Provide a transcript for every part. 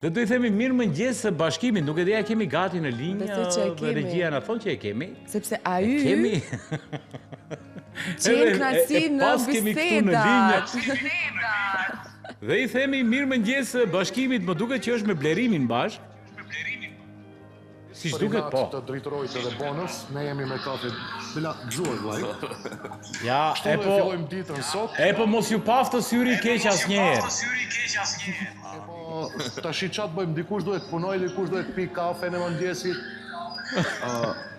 Dhe do i themi mirë mëngjes së bashkimit, nuk e dheja kemi gati në linja, dhe regjia në thonë që e kemi. Sepse a ju kemi qenë knasi në bisedat. Dhe i themi mirë mëngjes së bashkimit, më duket që është me Blerimin bashk. Si shduket po. Të drejtorojt edhe bonus, ne jemi me kafe bila gjuar vlaj. Ja, e po fillojmë ditën sot. E po mos ju paftë syri keq asnjëherë. Tash çat bëjmë, dikush duhet punoj, dikush duhet pi kafe në mëngjesit.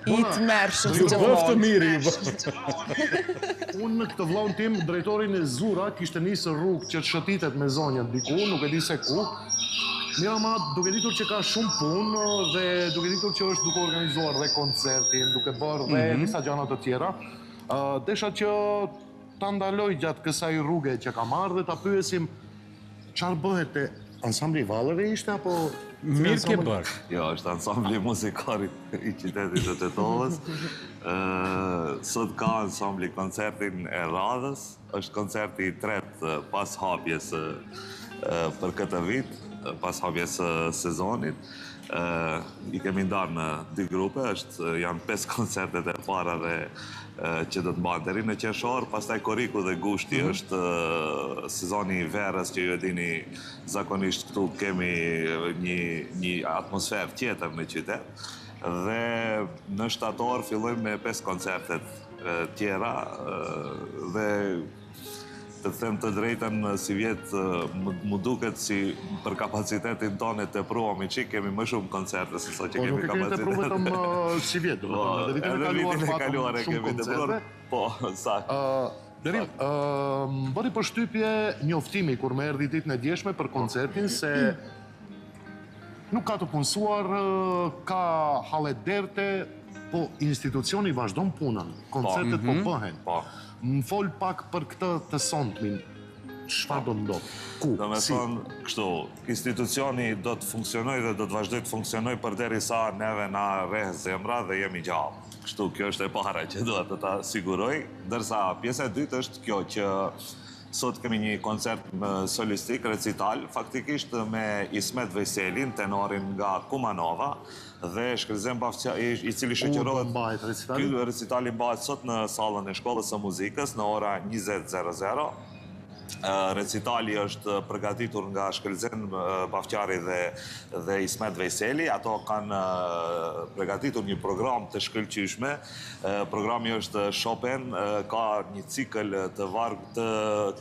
I të mërshëm. Ju bëf të mirë, ju bëf. Unë në këtë vllahun tim, drejtorin e Zura, kishte nisë rrugë që të shëtitet me zonjën diku, nuk e di se ku. Mira ma, duke ditur që ka shumë punë dhe duke ditur që është duke organizuar dhe koncertin, duke bërë dhe disa gjana të tjera, desha që ta ndaloj gjatë kësaj rrugë që ka marrë dhe ta pyesim çfarë bëhet te ansambli Vallëve ishte apo mirë ke bërë? Jo, është ansambli muzikarit i qytetit të Tetovës. Sot ka ansambli koncertin e radhës, është koncerti i tretë pas hapjes për këtë vit, pas hapjes sezonit. I kemi ndarë në dy grupe, janë 5 koncertet e para dhe që do të mbahen deri në qershor, pastaj Koriku dhe Gushti është sezoni i verës që ju e dini zakonisht këtu kemi një atmosferë tjetër në qytet. Dhe në shtator fillojmë me 5 koncertet tjera dhe të them të drejtën si vjetë më duket si për kapacitetin tonë të pruam i qik, kemi më shumë koncerte se so që kemi kapacitet. Po nuk e kemi të pruvetëm si vjetë, edhe vitin e kaluar shumë koncerte. Po, saktë. Blerim, bëri përshtypje njoftimi kur më erdhi ditën e djeshme për koncertin se nuk ka të punësuar, ka hallet derte, po institucioni vazhdon punën, koncertet po bëhen. Më fol pak për këtë të sondmin, çfarë do ndodh? Ku? Do me thonë kështu, institucioni do të funksionoj dhe do të vazhdoj të funksionoj përderisa neve na rreh zemra dhe jemi gjallë. Kështu, kjo është e para që duhet të ta siguroj, ndërsa pjesa e dytë është kjo që sot kemi një koncert solistik, recital, faktikisht me Ismet Vejselin, tenorin nga Kumanova, dhe Shkëllëzem Bafqari, i cili shoqërohet. Ky recitali mbahet sot në sallën e shkollës së muzikës në ora 20:00. Recitali është përgatitur nga Shkëllëzem Bafqari dhe Ismet Vejseli. Ato kanë përgatitur një program të shkëlqyshme. Programi është Chopin, ka një cikël të varg të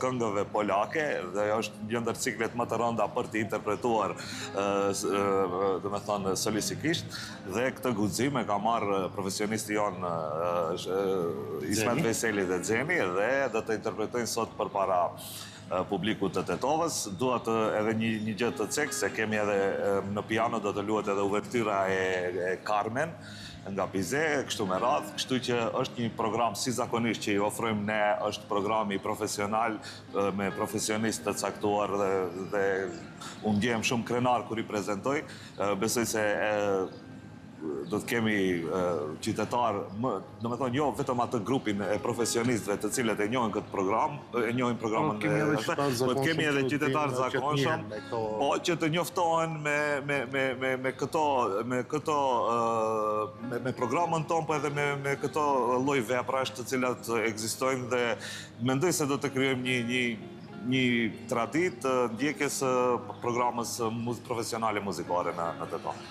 këngëve polake dhe është një ndër ciklet më të rënda për të interpretuar dhe me thonë solistikisht. Dhe këtë guxim e ka marrë profesionisti jonë Ismet Vejseli dhe Xeni dhe do të interpretojnë sot përpara publikut të Tetovës. Duhet edhe një gjë të cek, se kemi edhe në piano do të luhet edhe uvertyra e Carmen nga Bizet, kështu me radhë, kështu që është një program si zakonisht që i ofrojmë ne, është programi profesional me profesionistë të caktuar dhe unë ndjehem shumë krenar kur i prezentoj. Besoj se do të kemi qytetar, do me thonë jo vetëm atë grupin e profesionistëve të cilët e njohin këtë program, e njohin programën po të kemi edhe qytetarë zakonshëm, po që të njoftohen me programën tonë, po edhe me këto lloj veprash të cilat ekzistojnë dhe mendoj se do të krijojmë një traditë ndjekjes programës profesionale muzikore në Tetovë.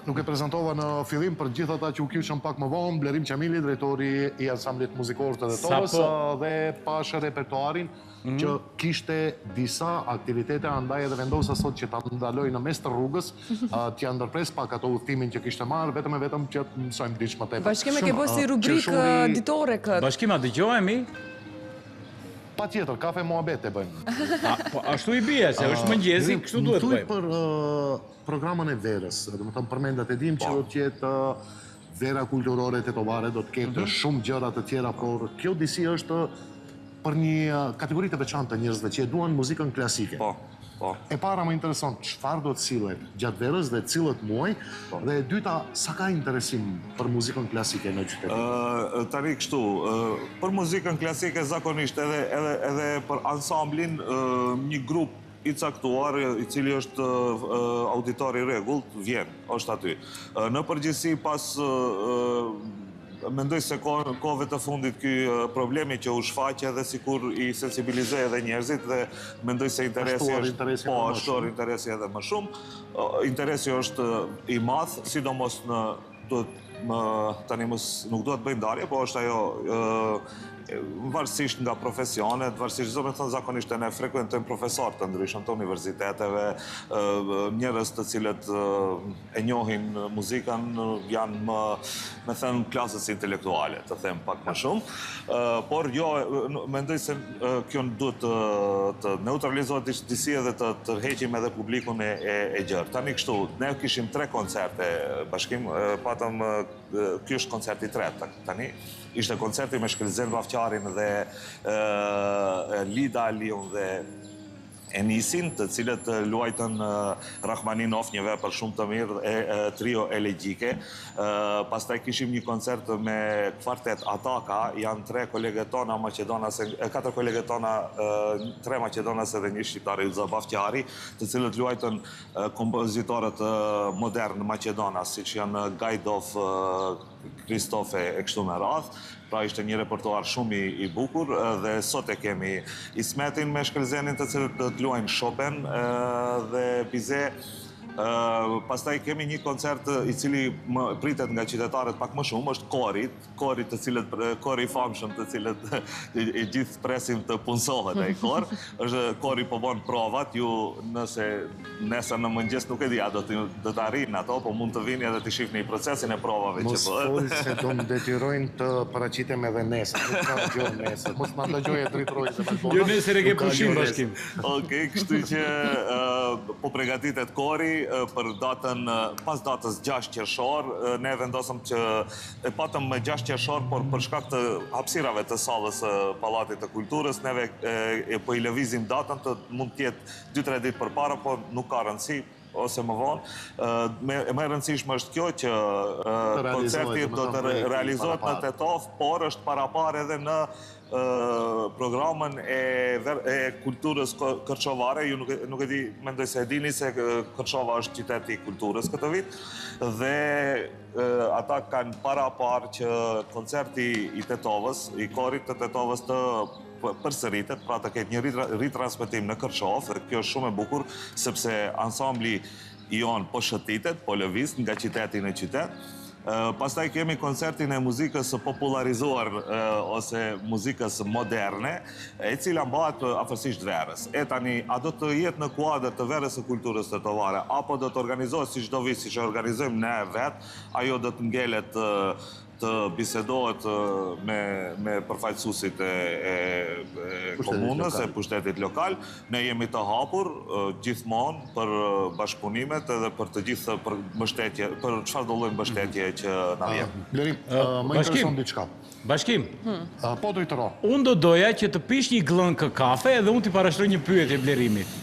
Nuk e prezentova në fillim për gjithë ata që u kyçën pak më vonë, Blerim Qamili, drejtori i ansamblit muzikor të Tetovës dhe pashë repertoarin që kishte disa aktivitete, andaj edhe vendosa sot që ta ndaloj në mes të rrugës, t'ja ndërpres pak ato udhtimin që kishte marrë, vetëm e vetëm që të mësojmë diçka më tepër. Bashkime ke bërë si rubrikë ditore këtë. Bashkima dëgjohemi? Pa tjetër, kafe muhabet e bëjmë. Ashtu i bie, se është mëngjesi, kështu duhet bëjmë. Për programën e verës, dhe më thëmë përmendat e dim që do t'jetë vera kulturore tetovare, do t'ketë shumë gjëra të tjera, por kjo disi është për një kategori të veçantë të njerëzve që e duan muzikën klasike. E para më intereson, çfarë do të sillet gjatë verës dhe cilët muaj, dhe e dyta, sa ka interesim për muzikën klasike në qytet? Tani kështu, për muzikën klasike zakonisht edhe për ansamblin, një grup i caktuar, i cili është auditor i rregullt, vjen, është aty. Në përgjithësi pas mendoj se kohëve të fundit ky problemi që u shfaqe dhe sikur i sensibilizoi edhe njerëzit dhe mendoj se interesi shtuar interesi edhe më shumë. Interesi është i madh, sidomos në tani nuk duhet bëj ndarje, po është ajo varësisht nga profesionet, varësisht do me thënë zakonisht ne frekuentojmë profesor të ndryshëm të universiteteve, njerëz të cilët e njohin muzikën, janë me thënë klasës intelektuale, të them pak më shumë, por jo, mendoj se kjo duhet të neutralizohet disi edhe të tërheqim edhe publikun e gjerë. Tani kështu, ne kishim 3 koncerte bashkim, patëm ky është koncerti i tretë tani. Ishte koncerti me Shkelzen Vafqarin dhe Lida Aliun dhe Enisin, të cilët luajtën Rahmaninov, një vepër shumë të mirë, trio elegjike. Pastaj kishim një koncert me kvartet Ataka, janë 4 kolegët tona, 3 maqedonase dhe 1 shqiptar, Ilza Bafqari, të cilët luajtën kompozitorët modern maqedonas, siç janë Gajdov, Kristofe e kështu me radhë. Pra ishte një repertuar shumë i bukur dhe sot e kemi Ismetin me Shkelzenin të cilët të luajnë Chopin dhe Bizet. Pastaj kemi një koncert i cili pritet nga qytetarët pak më shumë, është Kori të cilët, Kori i famshëm të cilët i gjithë presim të punësohet ai kor. Është Kori po bën provat, ju nëse nesër në mëngjes nuk e di, a do të arrin ato, po mund të vini edhe të shihni procesin e provave që bëhet. Mos folë se do më detyrojnë të paraqitem edhe nesër, nuk ka gjë nesër. Mos më ndëgjoje dritoroj se balkona. Jo nesër e ke pushim bashkim. Okej, kështu që po përgatitet Kori për datën, pas datës 6 qershor, ne vendosëm që e patëm me 6 qershor, por për shkak të hapësirave të sallës Pallatit të Kulturës, neve po i lëvizim datën të mund të jetë 2-3 ditë përpara, po nuk ka rëndësi ose më vonë. Më e rëndësishme është kjo që koncerti do të realizohet në Tetov, por është parapar edhe në programën e kulturës kërçovare. Ju nuk e di, mendoj se e dini se Kërçova është qyteti i kulturës këtë vit, dhe ata kanë parapar që koncerti i Tetovës, i korit të Tetovës të përsëritet, pra të ketë një ritransmetim në Kërçovë, dhe kjo është shumë e bukur, sepse ansambli i on po shëtitet, po lëviz nga qyteti në qytet. Pastaj kemi koncertin e muzikës popularizuar ose muzikës moderne, e cila mbahet afërsisht verës. E tani, a do të jetë në kuadër të verës së kulturës tetovare, apo do të organizohet si çdo vit, siç e organizojmë ne vetë, ajo do të ngelet të bisedohet me përfaqësuesit e komunës, e pushtetit lokal. Ne jemi të hapur gjithmonë për bashkëpunimet edhe për të gjithë për mbështetje, për çfarë do lloj mbështetje që na vjen. Blerim, më intereson diçka. Bashkim. Po drejtoro. Unë do doja që të pish një glënkë kafe edhe unë t'i parashroj një pyetje Blerimit.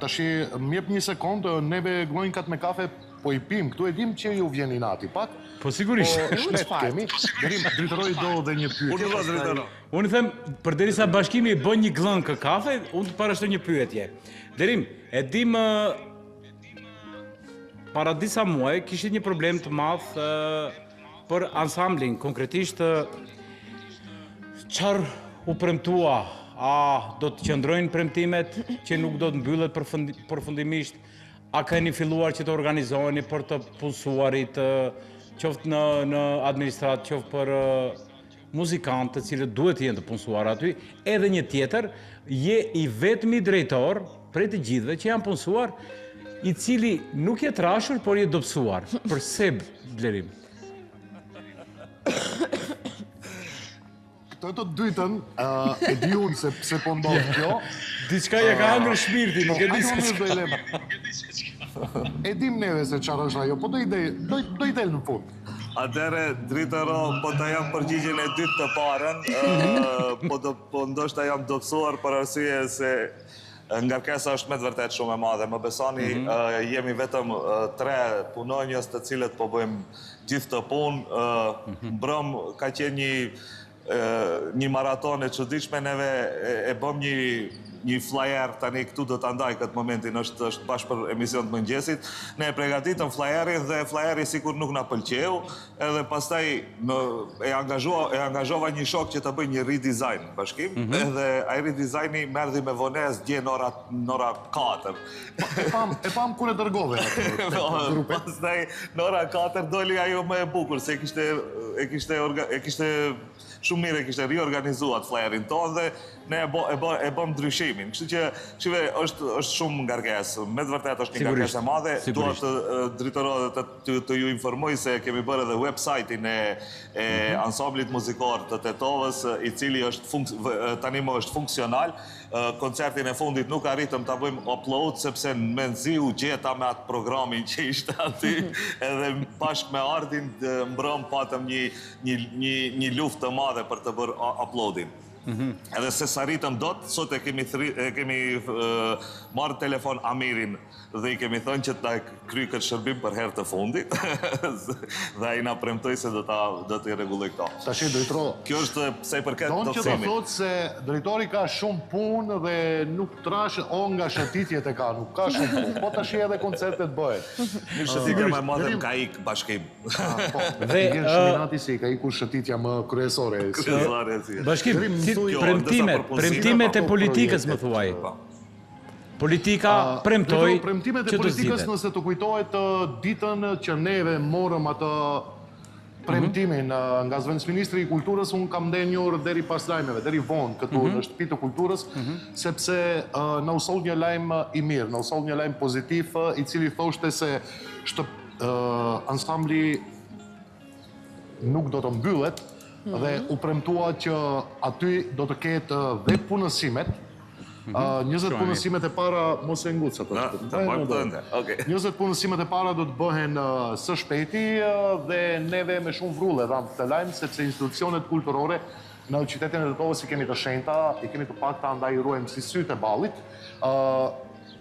Tashi, më jep një sekondë, neve glonjkat me kafe po i pim, këtu e dim që ju vjeni nati pak. Po sigurisht. Po shlet kemi. Blerim, drejtoroj do dhe një pyetje. Unë them, përderisa bashkimi bën një glënkë kafe, unë të parashtoj një pyetje. Blerim, e dim para disa muaj kishit një problem të madh për ansamblin, konkretisht çfarë u premtua, a do të qëndrojnë premtimet që nuk do të mbyllet përfundimisht, a keni filluar që të organizoheni për të punësuarit, qoftë në administrat, qoftë për muzikantë të cilët duhet të jenë të punësuar aty, edhe një tjetër, je i vetmi drejtor prej të gjithëve që janë punësuar, i cili nuk je trashur, por je dobësuar. Përse, Blerim? Të të dytën, e di unë se pse po ndodh kjo. Diçka ja ka hangër shpirti, nuk e di se çfarë. E dim neve se çfarë është ajo, po do i del në fund. Atëre, dritëro, po të jam përgjigjen e dytë të parën, po ndoshta jam dobësuar për arsye se ngarkesa është me të vërtet shumë e madhe. Më besoni, jemi vetëm 3 punonjës të cilët po bëjmë gjithë të punë. Mbrëm ka qenë një maraton e çuditshme, neve e bëm një flyer tani këtu do ta ndaj këtë momentin, është bashkë për emision të mëngjesit. Ne e përgatitëm flyeri dhe flyeri sikur nuk na pëlqeu, edhe pastaj e angazhova një shok që të bëj një redesign bashkim, edhe ai redizajni merdi me vonesë dje në ora 4. E pam kur e dërgove atë. Pastaj në ora 4 doli ajo më e bukur, se e kishte shumë mirë, e kishte riorganizuar flerin tonë dhe ne e bëm ndryshimin. Kështu që, shive, është shumë ngarkesë. Me të vërtet është një ngarkesë e madhe. Dua të drejtorë të ju informoj se kemi bërë edhe website-in e ansamblit muzikor të Tetovës, i cili tani më është funksional. Koncertin e fundit nuk arritëm të bëjmë upload, sepse në menzi u gjeta me atë programin që ishte aty, edhe bashkë me Ardin mbrëm patëm një luftë të madhe për të bërë uploadin. Edhe se s'arritëm dot, sot e kemi marrë telefon Amirin dhe i kemi thënë që ta kry këtë shërbim për herë të fundit dhe ai na premtoi se do të rregulloj këto. Tash drejtoro. Kjo është pse i përket Don që të dobësimit. thotë se drejtori ka shumë punë dhe nuk trash nga shëtitjet e ka, nuk ka shumë punë. Po tash edhe koncertet bëhet. Një shëtitje më e madhe ka ik bashkim. Dhe shminati se i ka ikur shëtitja më kryesore. Bashkim, premtimet e politikës më thuaj. Politika premtoi premtimet e që do politikës, zgjidhet. nëse të kujtohet ditën që neve morëm atë premtimin nga zëvendësministri i kulturës, unë kam ndenjur deri pas lajmeve, deri vonë këtu në shtëpi të kulturës, sepse na u soll një lajm i mirë, na u soll një lajm pozitiv, i cili thoshte se ansambli nuk do të mbyllet dhe u premtua që aty do të ketë dhe punësimet. 20 punësimet e para, mos e ngucë ato. 20 punësimet e para do të bëhen së shpejti dhe neve me shumë vrulle dhamë të lajmë, sepse institucionet kulturore në qytetin e Tetovës i kemi të shenjta, i kemi të pakta, andaj i ruajmë si sytë e ballit.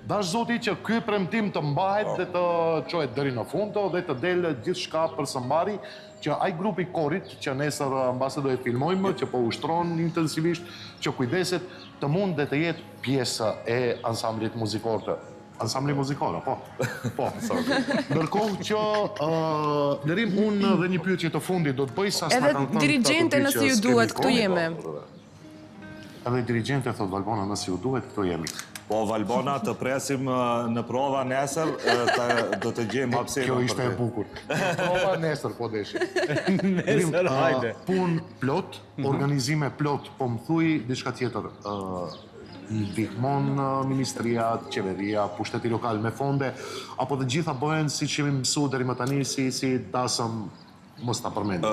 Dash zoti që ky premtim të mbahet dhe të çohet deri në fund dhe të delë gjithçka për së mbari, që ai grupi Korit, që nesër mbase do e filmojmë, që po ushtron intensivisht, që kujdeset të mund dhe të jetë pjesë e ansamblit muzikor të. Ansambli muzikor, po. Po. Ndërkohë që Lerim, unë dhe një pyetje të fundit do të bëj sa s'na kanë thënë. Edhe dirigjente nëse ju duhet, këtu jemi. Edhe dirigjente thot Valbona nëse ju duhet, këtu jemi. Po, Valbona, të presim në prova nesër, do të gjejmë hapësirën. Kjo ishte e bukur. Prova nesër, po deshi. Nesër, hajde. Punë plot, organizime plot, po më thuj diçka tjetër. Ndihmon ministria, qeveria, pushteti lokal me fonde, apo të gjitha bëhen si që jemi mësu deri më tani, si dasëm mos ta përmendim.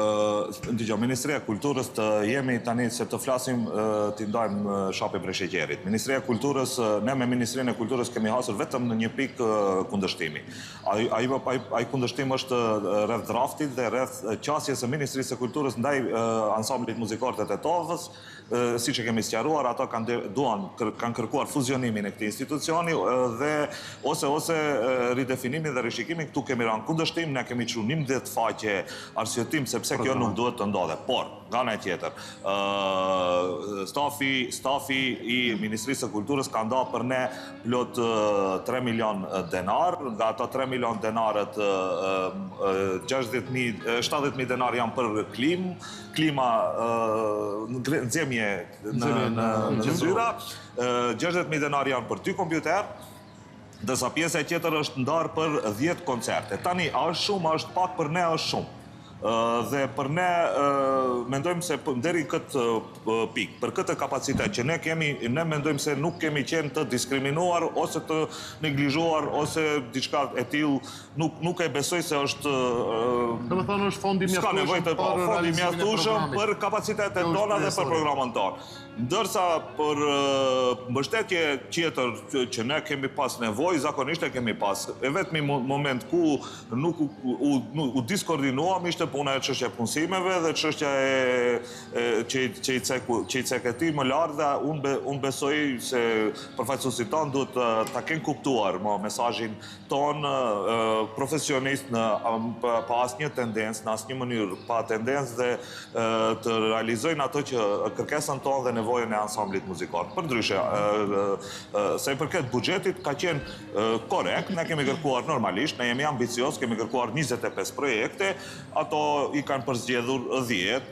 Ndëgjoj, Ministria e Kulturës të jemi tani se të flasim t'i ndajmë shapin prej sheqerit. Ministria e Kulturës, ne me Ministrinë e Kulturës kemi hasur vetëm në një pikë kundërshtimi. Ai kundërshtim është rreth draftit dhe rreth qasjes së Ministrisë së Kulturës ndaj ansamblit muzikor të Tetovës, siç e kemi sqaruar, ata kanë kërkuar fuzionimin e këtij institucioni dhe ose ridefinimin dhe rishikimin. Këtu kemi rënë kundërshtim, ne kemi çuar 11 faqe arsyetim sepse kjo nuk duhet të ndodhe. Por, nga ana tjetër, stafi i Ministrisë së Kulturës ka nda për ne plot 3 milion denar, nga ato 3 milion denarët 70.000 denar janë për klima, nxemje në zyra, 60.000 denar janë për 2 kompjuter, dërsa pjesa e tjetër është ndarë për 10 koncerte. Tani, a është shumë, a është pak, për ne është shumë. Dhe për ne mendojmë se deri këtë pikë, për këtë kapacitet që ne mendojmë se nuk kemi qenë të diskriminuar ose të neglizhuar ose diçka e tillë, nuk e besoj se është Domethënë është fondi mjaftueshëm për kapacitetet tona dhe për programin tonë. Ndërsa për mbështetje tjetër që ne kemi pas nevojë, zakonisht e kemi pas. E vetmi moment ku nuk u diskoordinuam ishte puna e çështja e punësimeve dhe çështja që i cek e ti më lart dhe unë besoj se përfaqësuesit tonë duhet ta kenë kuptuar mesazhin ton profesionist pa asnjë tendencë, në asnjë mënyrë pa tendencë dhe të realizojnë ato që kërkesën tonë dhe nevojën e ansamblit muzikal. Përndryshe, sa i përket buxhetit ka qenë korrekt, ne kemi kërkuar normalisht, ne jemi ambicios, kemi kërkuar 25 projekte, ato i kanë përzgjedhur 10,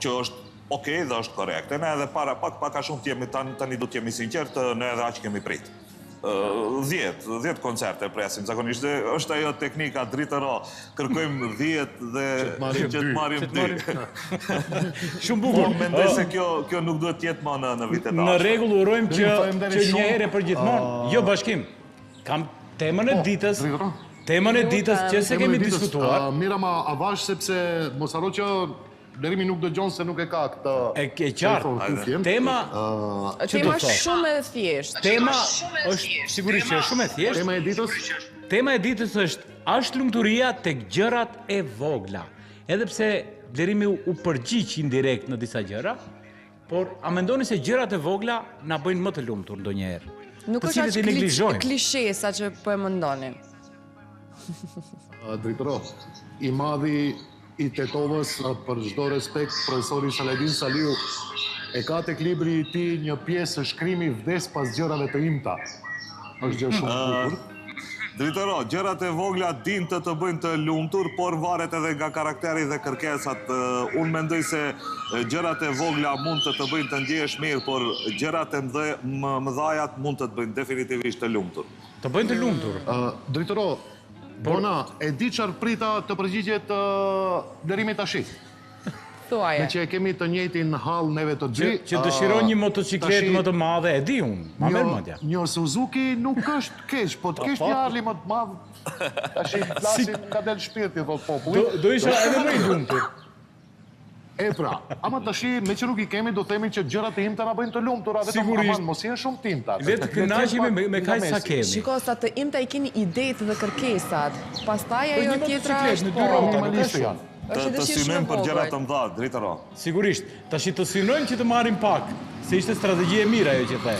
që është okej dhe është korekte. Ne edhe pak a shumë t'jemi, tani do t'jemi sinqertë, ne edhe aq kemi prit. 10 koncerte presim, zakonisht dhe është ajo teknika dritëro, kërkojmë 10 dhe që të marim ty. Shumë bukur. Mendoj se kjo nuk duhet t'jetë më në vitet Në rregull urojmë që një herë për gjithmonë, jo Bashkim, kam temën e ditës, që se kemi diskutuar. Mira ma avash sepse mos harro që Lerimi nuk dëgjon se nuk e ka këtë... E qartë. Tema është shumë e thjeshtë. Tema është sigurisht që është shumë e thjeshtë. Tema e ditës? Tema e ditës është lumturia tek gjërat e vogla. Edhe pse Lerimi u përgjigj indirekt në disa gjëra, por a mendoni se gjërat e vogla na bëjnë më të lumtur ndonjëherë? Nuk është aq klishe sa që po e mendoni. Drejtoro, i madhi i Tetovës, për çdo respekt, profesori Saladin Saliu, e ka tek libri i tij një pjesë shkrimi vdes pas gjërave të imta. Është gjë shumë e bukur. Drejtoro, gjërat e vogla din të bëjnë të lumtur, por varet edhe nga karakteri dhe kërkesat. Unë mendoj se gjërat e vogla mund të bëjnë të ndjehesh mirë, por gjërat e mëdhajat mund të bëjnë definitivisht të lumtur. Të bëjnë të lumtur. Drejtoro, Bona, e di çfarë prita të përgjigjet Lerimi tash. Thuaje. Me që e kemi të njëjtin hall neve të dy. Që dëshiron një motocikletë më të madhe, e di unë. Ma merr mendja. Një Suzuki nuk është keq, po të kesh një Harley më të madh. Tash flasim nga del shpirti, thot populli. Do isha edhe më i lumtur. E pra, ama tash me që nuk i kemi, do themi që gjërat e imta na bëjnë të lumtura, vetëm aman mos jenë shumë tinta. Le të kënaqemi me kaq sa kemi. Shiko, sa të imta i keni idetë dhe kërkesat, pastaj ajo tjetra është po, minimalisht janë. Të synojmë për gjërat të mëdha, drejtoro. Sigurisht, tash të synojmë që të marrim pak, se ishte strategji e mirë ajo që the.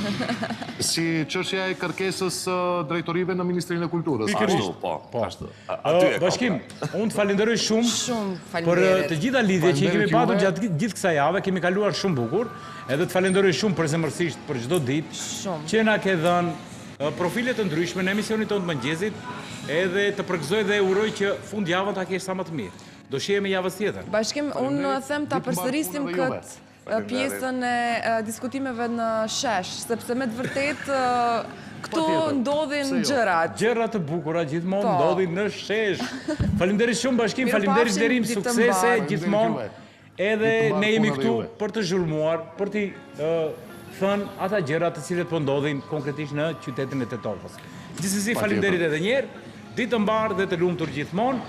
Si çështja e kërkesës drejtorive në Ministrinë e Kulturës. Ashtu, po. Bashkim, unë të falenderoj shumë për të gjitha lidhjet që i kemi patur gjatë gjithë kësaj jave, kemi kaluar shumë bukur, edhe të falenderoj shumë përzemërsisht për çdo ditë që na ke dhënë profile të ndryshme në emisionin tonë të mëngjesit, edhe të përgëzoj dhe uroj që fundjavën ta kesh sa më të mirë. Do shihemi javës tjetër. Bashkim, unë them ta përsërisim këtë pjesën e diskutimeve në shesh, sepse me të vërtet këtu ndodhin gjërat. Gjërat të bukura gjithmonë ndodhin në shesh. Faleminderit shumë Bashkim, faleminderit Lerim, suksese gjithmonë. Edhe ne jemi këtu për të zhurmuar, për t'i thënë ata gjërat të cilët po ndodhin konkretisht në qytetin e Tetovës. Gjithsesi faleminderit edhe një herë. Ditë të mbarë dhe të lumtur gjithmonë.